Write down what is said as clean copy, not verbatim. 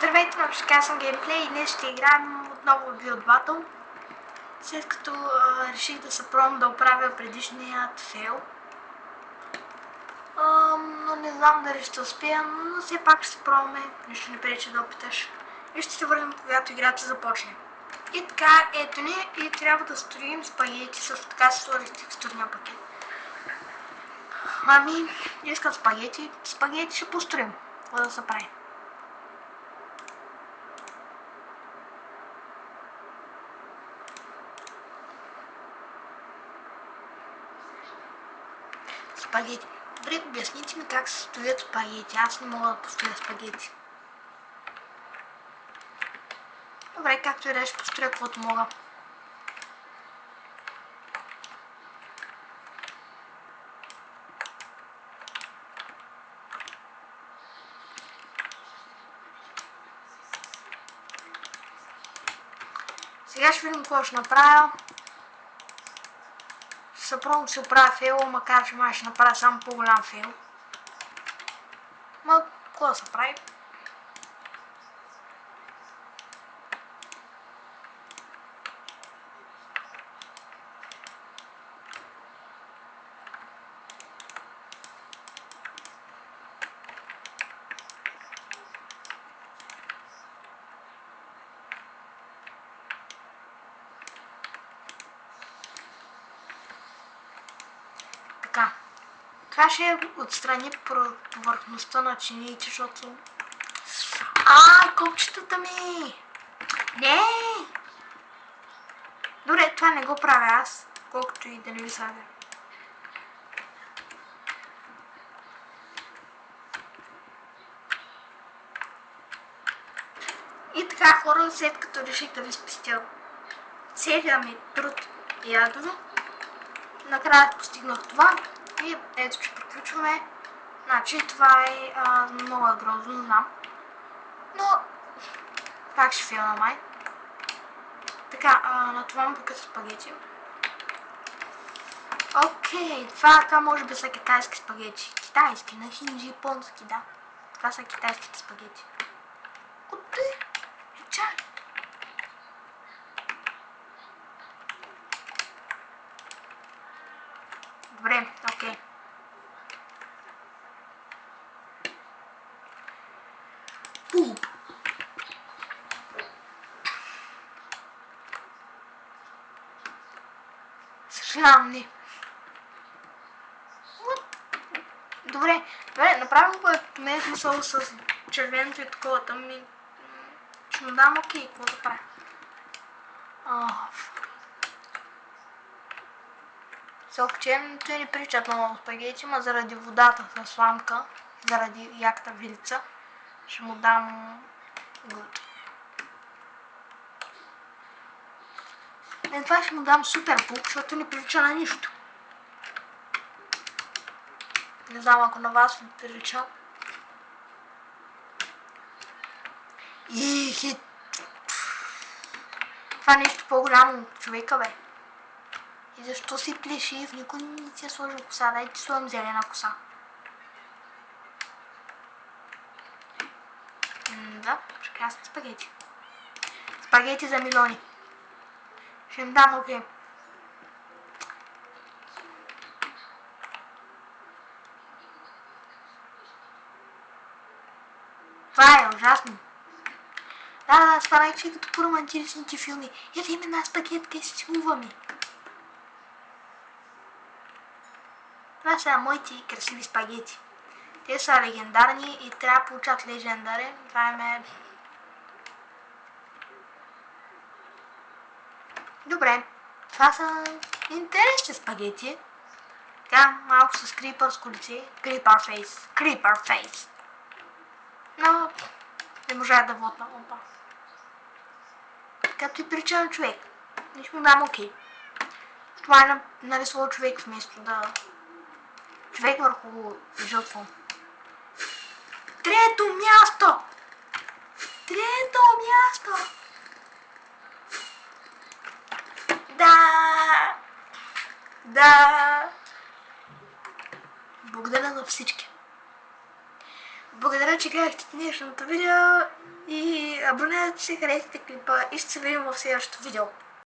Здравейте, на съм Геймплей и днес ще играем отново в Build Battle. След като реших да се пробвам да оправя предишният фейл. Но не знам дали ще успея, но все пак ще се пробваме. Нищо не пречи да опиташ. И ще се върнем, когато играта започне. И така, ето ни, и трябва да строим спагети. Също така се сложих текстурния пакет. Ами, искам спагети. Спагети ще построим. Какво да се прави? Спагети. Добре, обясните ми как се стоят спагети. Аз не мога да построя спагети. Добре, както и да ще построя каквото мога. Сега ще видим какво ще направя. Ще се пробвам да си оправя фейла, макар че май ще направя само по-голям фейл. Но, какво да се прави? Така. Това ще отстрани повърхността на чиниите, защото... Копчетата ми! Не! Добре, това не го правя аз, колкото и да не ви слагя. И така, хора, след като реших да ви спестя целия ми труд и ядове, накрая постигнах това и ето, че приключваме. Значи това е много грозно, знам. Но пак ще филма май. Така, на това му покъса спагети. Окей, това може би са китайски спагети. Китайски, на хинджи, японски, да. Това са китайските спагети. Отде? Чай. Добре, окей. Пуп. Съжалявам, не. Добре, направим го е смисъл с червеното и такова, там ми... Ще му дам окей, какво да правя? Съобщението ни причат много спагети, ма заради водата с сламка, заради яката вилица, ще му дам good. Това ще му дам супер пук, защото не прилича на нищо. Не знам ако на вас ви прилича. Това нещо по-голямо от човека, бе. И защо си плешив? Никой не си е сложил коса. Дай ти сложим зелена коса. Да, прекрасни спагети. Спагети за милиони. Ще им дам окей. Това е ужасно. Да, това най-че като по романтичните филми. Ядем една спагетка и се целуваме. Това са моите красиви спагети. Те са легендарни и трябва да получат легендарен. Това е... Добре. Това са интересни спагети. Така, малко с крипърско лице. Крипър фейс. Но не можа да вотна опа. Като и прича на човек. Нищо му дам окей. Това е нарисувал човек вместо да... Човек върху жълтво. Трето място! Трето място! Да! Да! Благодаря на всички. Благодаря, че гледахте днешното видео и Абонирайте се, харесайте клипа и ще се видим в следващото видео.